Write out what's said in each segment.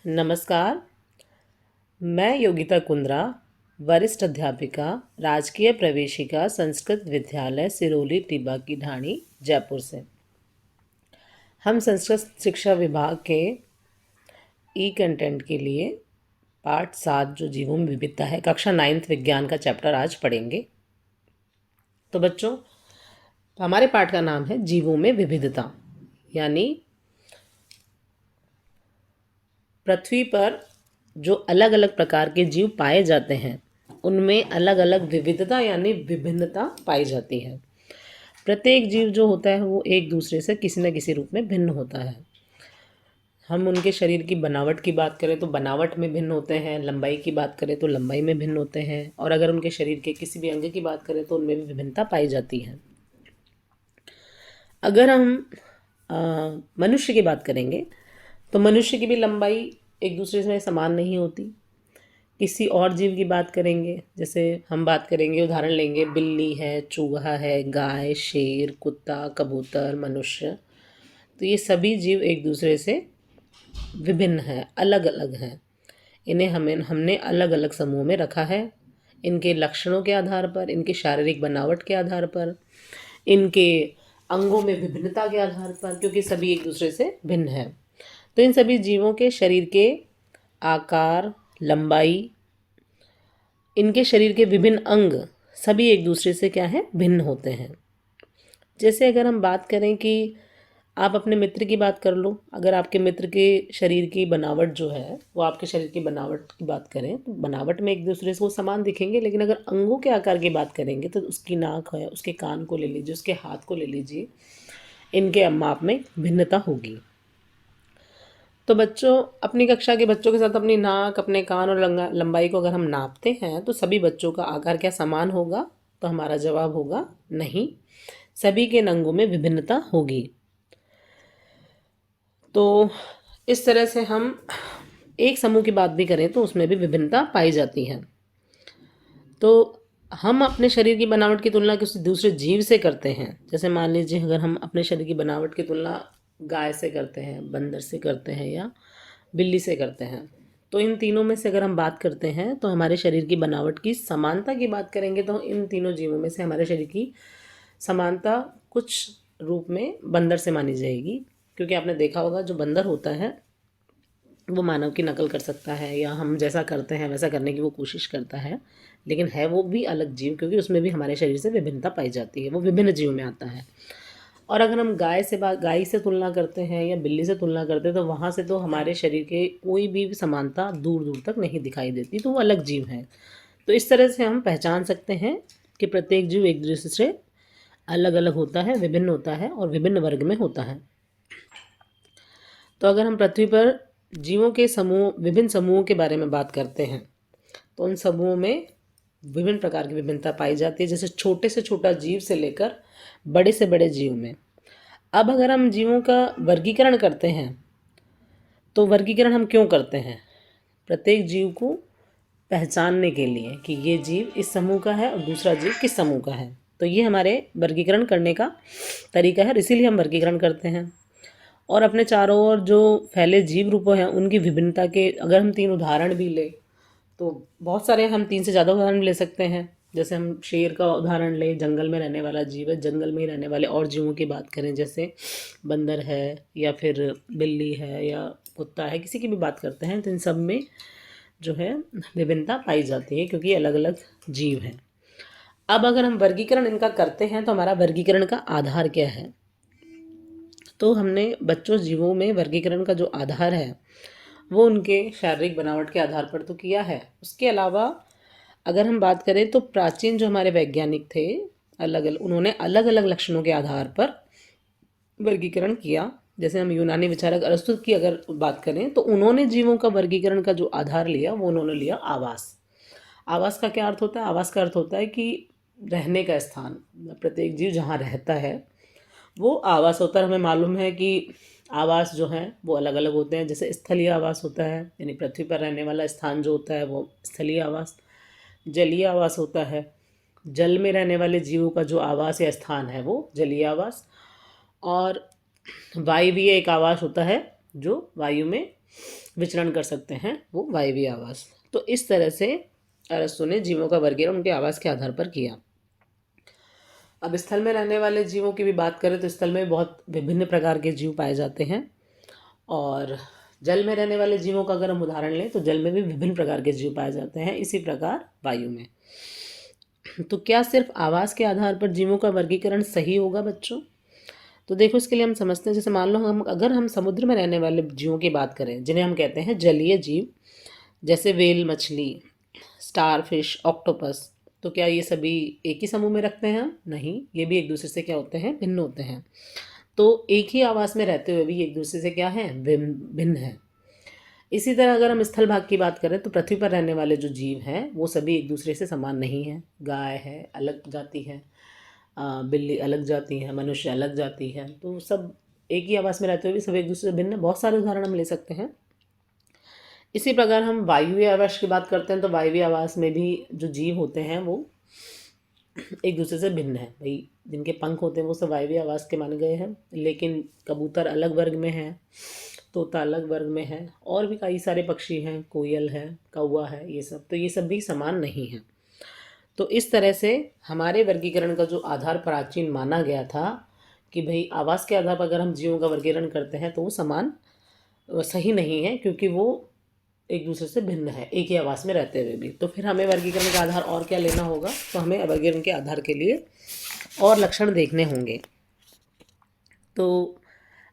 नमस्कार। मैं योगिता कुंद्रा, वरिष्ठ अध्यापिका, राजकीय प्रवेशिका संस्कृत विद्यालय सिरोली टिब्बा की ढाणी, जयपुर से। हम संस्कृत शिक्षा विभाग के ई कंटेंट के लिए पाठ 7 जो जीवों में विविधता है, कक्षा 9th विज्ञान का चैप्टर आज पढ़ेंगे। तो बच्चों, हमारे पाठ का नाम है जीवों में विविधता, यानी पृथ्वी पर जो अलग अलग प्रकार के जीव पाए जाते हैं उनमें अलग अलग विविधता यानी विभिन्नता पाई जाती है। प्रत्येक जीव जो होता है वो एक दूसरे से किसी न किसी रूप में भिन्न होता है। हम उनके शरीर की बनावट की बात करें तो बनावट में भिन्न होते हैं, लंबाई की बात करें तो लंबाई में भिन्न होते हैं, और अगर उनके शरीर के किसी भी अंग की बात करें तो उनमें भी विभिन्नता पाई जाती है। अगर हम मनुष्य की बात करेंगे तो मनुष्य की भी लंबाई एक दूसरे से समान नहीं होती। किसी और जीव की बात करेंगे, जैसे हम बात करेंगे, उदाहरण लेंगे, बिल्ली है, चूहा है, गाय, शेर, कुत्ता, कबूतर, मनुष्य, तो ये सभी जीव एक दूसरे से विभिन्न हैं, अलग अलग हैं। इन्हें हमने अलग अलग समूह में रखा है, इनके लक्षणों के आधार पर, इनकी शारीरिक बनावट के आधार पर, इनके अंगों में विभिन्नता के आधार पर, क्योंकि सभी एक दूसरे से भिन्न हैं। तो इन सभी जीवों के शरीर के आकार, लंबाई, इनके शरीर के विभिन्न अंग सभी एक दूसरे से क्या है, भिन्न होते हैं। जैसे अगर हम बात करें कि आप अपने मित्र की बात कर लो, अगर आपके मित्र के शरीर की बनावट जो है वो आपके शरीर की बनावट की बात करें तो बनावट में एक दूसरे से वो समान दिखेंगे, लेकिन अगर अंगों के आकार की बात करेंगे तो उसकी नाक है, उसके कान को ले लीजिए, उसके हाथ को ले लीजिए, इनके माप में भिन्नता होगी। तो बच्चों, अपनी कक्षा के बच्चों के साथ अपनी नाक, अपने कान और लंबाई को अगर हम नापते हैं तो सभी बच्चों का आकार क्या समान होगा? तो हमारा जवाब होगा नहीं, सभी के अंगों में विभिन्नता होगी। तो इस तरह से हम एक समूह की बात भी करें तो उसमें भी विभिन्नता पाई जाती है। तो हम अपने शरीर की बनावट की तुलना किसी दूसरे जीव से करते हैं। जैसे मान लीजिए, अगर हम अपने शरीर की बनावट की तुलना गाय से करते हैं, बंदर से करते हैं या बिल्ली से करते हैं, तो इन तीनों में से अगर हम बात करते हैं तो हमारे शरीर की बनावट की समानता की बात करेंगे तो इन तीनों जीवों में से हमारे शरीर की समानता कुछ रूप में बंदर से मानी जाएगी, क्योंकि आपने देखा होगा जो बंदर होता है वो मानव की नकल कर सकता है या हम जैसा करते हैं वैसा करने की वो कोशिश करता है, लेकिन है वो भी अलग जीव, क्योंकि उसमें भी हमारे शरीर से विभिन्नता पाई जाती है, वो विभिन्न जीवों में आता है। और अगर हम गाय से तुलना करते हैं या बिल्ली से तुलना करते हैं तो वहाँ से तो हमारे शरीर के कोई भी समानता दूर दूर तक नहीं दिखाई देती, तो वो अलग जीव हैं। तो इस तरह से हम पहचान सकते हैं कि प्रत्येक जीव एक दूसरे से अलग अलग होता है, विभिन्न होता है और विभिन्न वर्ग में होता है। तो अगर हम पृथ्वी पर जीवों के समूह, विभिन्न समूहों के बारे में बात करते हैं तो उन समूहों में विभिन्न प्रकार की विभिन्नता पाई जाती है, जैसे छोटे से छोटा जीव से लेकर बड़े से बड़े जीव में। अब अगर हम जीवों का वर्गीकरण करते हैं तो वर्गीकरण हम क्यों करते हैं? प्रत्येक जीव को पहचानने के लिए कि ये जीव इस समूह का है और दूसरा जीव किस समूह का है। तो ये हमारे वर्गीकरण करने का तरीका है और इसीलिए हम वर्गीकरण करते हैं। और अपने चारों ओर जो फैले जीव रूपों हैं उनकी विभिन्नता के अगर हम 3 उदाहरण भी लें तो बहुत सारे, हम 3 से ज़्यादा उदाहरण ले सकते हैं। जैसे हम शेर का उदाहरण लें, जंगल में रहने वाला जीव है, जंगल में ही रहने वाले और जीवों की बात करें, जैसे बंदर है या फिर बिल्ली है या कुत्ता है, किसी की भी बात करते हैं तो इन सब में जो है विभिन्नता पाई जाती है, क्योंकि अलग अलग जीव हैं। अब अगर हम वर्गीकरण इनका करते हैं तो हमारा वर्गीकरण का आधार क्या है? तो हमने बच्चों जीवों में वर्गीकरण का जो आधार है वो उनके शारीरिक बनावट के आधार पर तो किया है। उसके अलावा अगर हम बात करें तो प्राचीन जो हमारे वैज्ञानिक थे, उन्होंने अलग अलग लक्षणों के आधार पर वर्गीकरण किया। जैसे हम यूनानी विचारक अरस्तु की अगर बात करें तो उन्होंने जीवों का वर्गीकरण का जो आधार लिया वो उन्होंने लिया आवास। आवास का क्या अर्थ होता है? आवास का अर्थ होता है कि रहने का स्थान। प्रत्येक जीव जहाँ रहता है वो आवास होता है। हमें मालूम है कि आवास जो हैं वो अलग अलग होते हैं। जैसे स्थलीय आवास होता है, यानी पृथ्वी पर रहने वाला स्थान जो होता है वो स्थलीय आवास। जलीय आवास होता है, जल में रहने वाले जीवों का जो आवास या स्थान है वो जलीय आवास। और वायवीय एक आवास होता है जो वायु में विचरण कर सकते हैं, वो वायवीय आवास। तो इस तरह से अरस्तु ने जीवों का वर्गीकरण उनके आवास के आधार पर किया। अब स्थल में रहने वाले जीवों की भी बात करें तो स्थल में बहुत विभिन्न प्रकार के जीव पाए जाते हैं, और जल में रहने वाले जीवों का अगर हम उदाहरण लें तो जल में भी विभिन्न प्रकार के जीव पाए जाते हैं। इसी प्रकार वायु में। तो क्या सिर्फ आवास के आधार पर जीवों का वर्गीकरण सही होगा बच्चों? तो देखो, इसके लिए हम समझते हैं, जैसे मान लो अगर हम समुद्र में रहने वाले जीवों की बात करें जिन्हें हम कहते हैं जलीय जीव, जैसे व्हेल मछली, स्टार फिश, ऑक्टोपस, तो क्या ये सभी एक ही समूह में रखते हैं हम? नहीं, ये भी एक दूसरे से क्या होते हैं? भिन्न होते हैं। तो एक ही आवास में रहते हुए भी एक दूसरे से क्या है? भिन्न है। इसी तरह अगर हम स्थल भाग की बात करें तो पृथ्वी पर रहने वाले जो जीव हैं वो सभी एक दूसरे से समान नहीं हैं। गाय है अलग जाति है, बिल्ली अलग जाति है, मनुष्य अलग जाति है, तो सब एक ही आवास में रहते हुए भी सब एक दूसरे से भिन्न। बहुत सारे उदाहरण हम ले सकते हैं। इसी प्रकार हम वायुव्य आवास की बात करते हैं तो वायुव्य आवास में भी जो जीव होते हैं वो एक दूसरे से भिन्न है। भाई, जिनके पंख होते हैं वो सब वायवीय आवास के माने गए हैं, लेकिन कबूतर अलग वर्ग में है, तोता अलग वर्ग में है, और भी कई सारे पक्षी हैं, कोयल है, कौवा है, ये सब, तो ये सब भी समान नहीं है। तो इस तरह से हमारे वर्गीकरण का जो आधार प्राचीन माना गया था कि भाई आवास के आधार पर अगर हम जीवों का वर्गीकरण करते हैं तो वो समान सही नहीं है, क्योंकि वो एक दूसरे से भिन्न है एक ही आवास में रहते हुए भी। तो फिर हमें वर्गीकरण का आधार और क्या लेना होगा? तो हमें वर्गीकरण के आधार के लिए और लक्षण देखने होंगे। तो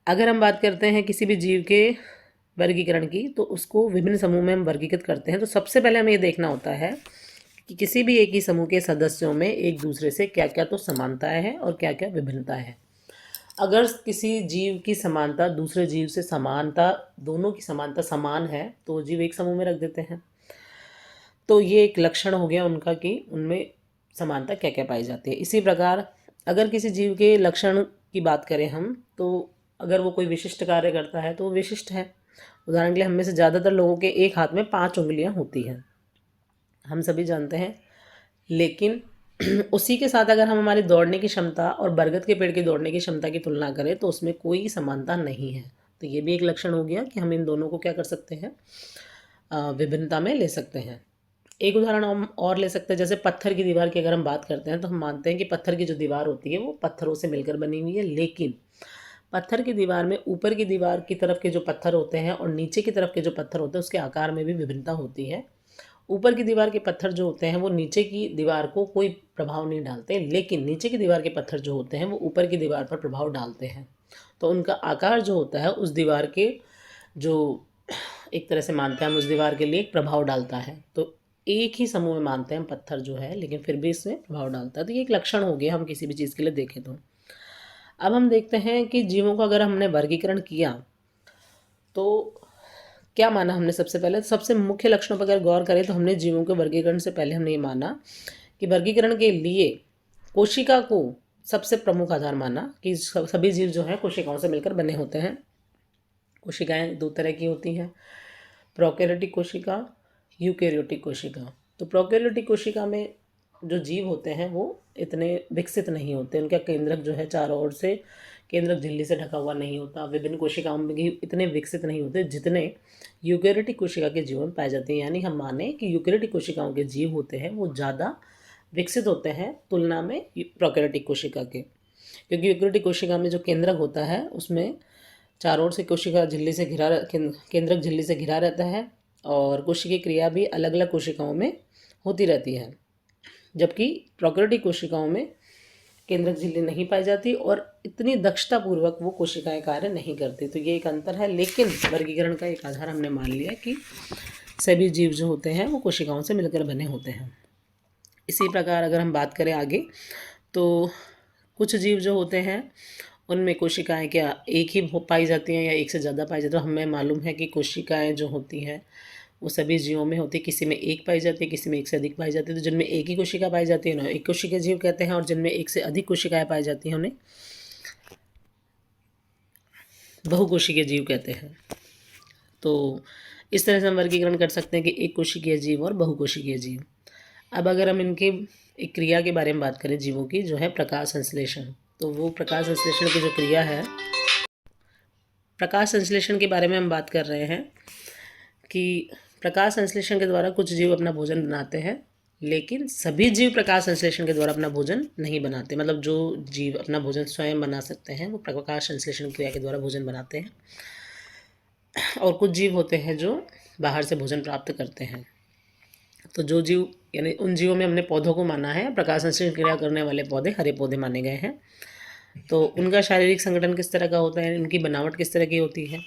अगर हम बात करते हैं किसी भी जीव के वर्गीकरण की, तो उसको विभिन्न समूह में हम वर्गीकृत करते हैं। तो सबसे पहले हमें ये देखना होता है कि किसी भी एक ही समूह के सदस्यों में एक दूसरे से क्या क्या तो समानताएं हैं और क्या क्या विभिन्नताएं हैं। अगर किसी जीव की समानता दूसरे जीव से समानता, दोनों की समानता समान है, तो जीव एक समूह में रख देते हैं। तो ये एक लक्षण हो गया उनका कि उनमें समानता क्या क्या पाई जाती है। इसी प्रकार अगर किसी जीव के लक्षण की बात करें हम, तो अगर वो कोई विशिष्ट कार्य करता है तो वो विशिष्ट है। उदाहरण के लिए, हम में से ज़्यादातर लोगों के एक हाथ में 5 उंगलियां होती हैं, हम सभी जानते हैं। लेकिन उसी के साथ अगर हम हमारी दौड़ने की क्षमता और बरगद के पेड़ की दौड़ने की क्षमता की तुलना करें तो उसमें कोई समानता नहीं है। तो ये भी एक लक्षण हो गया कि हम इन दोनों को क्या कर सकते हैं? विभिन्नता में ले सकते हैं। एक उदाहरण हम और ले सकते हैं, जैसे पत्थर की दीवार की अगर हम बात करते हैं तो हम मानते हैं कि पत्थर की जो दीवार होती है वो पत्थरों से मिलकर बनी हुई है, लेकिन पत्थर की दीवार में ऊपर की दीवार की तरफ के जो पत्थर होते हैं और नीचे की तरफ के जो पत्थर होते हैं उसके आकार में भी विभिन्नता होती है। ऊपर की दीवार के पत्थर जो होते हैं वो नीचे की दीवार को कोई प्रभाव नहीं डालते, लेकिन नीचे की दीवार के पत्थर जो होते हैं वो ऊपर की दीवार पर प्रभाव डालते हैं। तो उनका आकार जो होता है उस दीवार के जो एक तरह से मानते हैं हम उस दीवार के लिए एक प्रभाव डालता है। तो एक ही समूह में मानते हैं हम पत्थर जो है, लेकिन फिर भी इसमें प्रभाव डालता है। तो ये एक लक्षण हो गया हम किसी भी चीज़ के लिए देखें तो। अब हम देखते हैं कि जीवों का अगर हमने वर्गीकरण किया तो क्या माना हमने? सबसे पहले सबसे मुख्य लक्षणों पर अगर गौर करें तो हमने जीवों के वर्गीकरण से पहले हमने ये माना कि वर्गीकरण के लिए कोशिका को सबसे प्रमुख आधार माना कि सभी जीव जो हैं कोशिकाओं से मिलकर बने होते हैं। कोशिकाएं 2 तरह की होती हैं, प्रोकैरियोटिक कोशिका, यूकैरियोटिक कोशिका। तो प्रोकैरियोटिक कोशिका में जो जीव होते हैं वो इतने विकसित नहीं होते, उनका केंद्रक जो है चारों ओर से केंद्रक झिल्ली से ढका हुआ नहीं होता। विभिन्न कोशिकाओं में भी इतने विकसित नहीं होते जितने यूकैरियोटिक कोशिका के जीव में पाए जाते हैं। यानी हम माने कि यूकैरियोटिक कोशिकाओं के जीव होते हैं वो ज़्यादा विकसित होते हैं तुलना में प्रोकैरियोटिक कोशिका के, क्योंकि यूकैरियोटिक कोशिका में जो केंद्रक होता है उसमें चारों ओर से कोशिका झिल्ली से केंद्रक झिल्ली से घिरा रहता है, और कोशिकीय क्रिया भी अलग अलग कोशिकाओं में होती रहती है, जबकि प्रोकैरियोटिक कोशिकाओं में केंद्रक झिल्ली नहीं पाई जाती और इतनी दक्षतापूर्वक वो कोशिकाएं कार्य नहीं करती। तो ये एक अंतर है, लेकिन वर्गीकरण का एक आधार हमने मान लिया कि सभी जीव जो होते हैं वो कोशिकाओं से मिलकर बने होते हैं। इसी प्रकार अगर हम बात करें आगे, तो कुछ जीव जो होते हैं उनमें कोशिकाएं क्या एक ही पाई जाती हैं या एक से ज़्यादा पाई जाती है। तो हमें मालूम है कि कोशिकाएं जो होती हैं वो सभी जीवों में होती है, किसी में एक पाई जाती है, किसी में एक से अधिक पाई जाती है। तो जिनमें एक ही कोशिका पाई जाती है उन्हें एक कोशिकीय जीव कहते हैं, और जिनमें एक से अधिक कोशिकाएं पाई जाती हैं उन्हें बहुकोशिकीय जीव कहते हैं। तो इस तरह से हम वर्गीकरण कर सकते हैं कि एक कोशिकीय जीव और बहुकोशिकीय जीव। अब अगर हम इनके एक क्रिया के बारे में बात करें जीवों की, जो है प्रकाश संश्लेषण, तो वो प्रकाश संश्लेषण की जो क्रिया है, प्रकाश संश्लेषण के बारे में हम बात कर रहे हैं कि प्रकाश संश्लेषण के द्वारा कुछ जीव अपना भोजन बनाते हैं, लेकिन सभी जीव प्रकाश संश्लेषण के द्वारा अपना भोजन नहीं बनाते। मतलब जो जीव अपना भोजन स्वयं बना सकते हैं वो प्रकाश संश्लेषण क्रिया के द्वारा भोजन बनाते हैं, और कुछ जीव होते हैं जो बाहर से भोजन प्राप्त करते हैं। तो जो जीव, यानी उन जीवों में हमने पौधों को माना है, प्रकाश संश्लेषण क्रिया करने वाले पौधे हरे पौधे माने गए हैं। तो उनका शारीरिक संगठन किस तरह का होता है, उनकी बनावट किस तरह की होती है।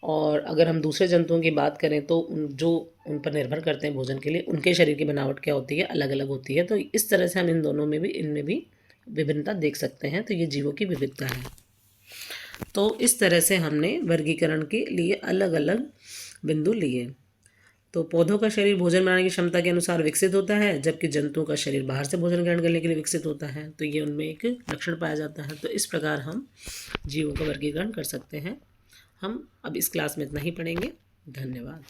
और अगर हम दूसरे जंतुओं की बात करें तो जो उन पर निर्भर करते हैं भोजन के लिए, उनके शरीर की बनावट क्या होती है, अलग अलग होती है। तो इस तरह से हम इन दोनों में भी, इनमें भी विभिन्नता देख सकते हैं। तो ये जीवों की विविधता है। तो इस तरह से हमने वर्गीकरण के लिए अलग अलग बिंदु लिए। तो पौधों का शरीर भोजन बनाने की क्षमता के अनुसार विकसित होता है, जबकि जंतुओं का शरीर बाहर से भोजन ग्रहण करने के लिए विकसित होता है। तो ये उनमें एक लक्षण पाया जाता है। तो इस प्रकार हम जीवों का वर्गीकरण कर सकते हैं। हम अब इस क्लास में इतना ही पढ़ेंगे। धन्यवाद।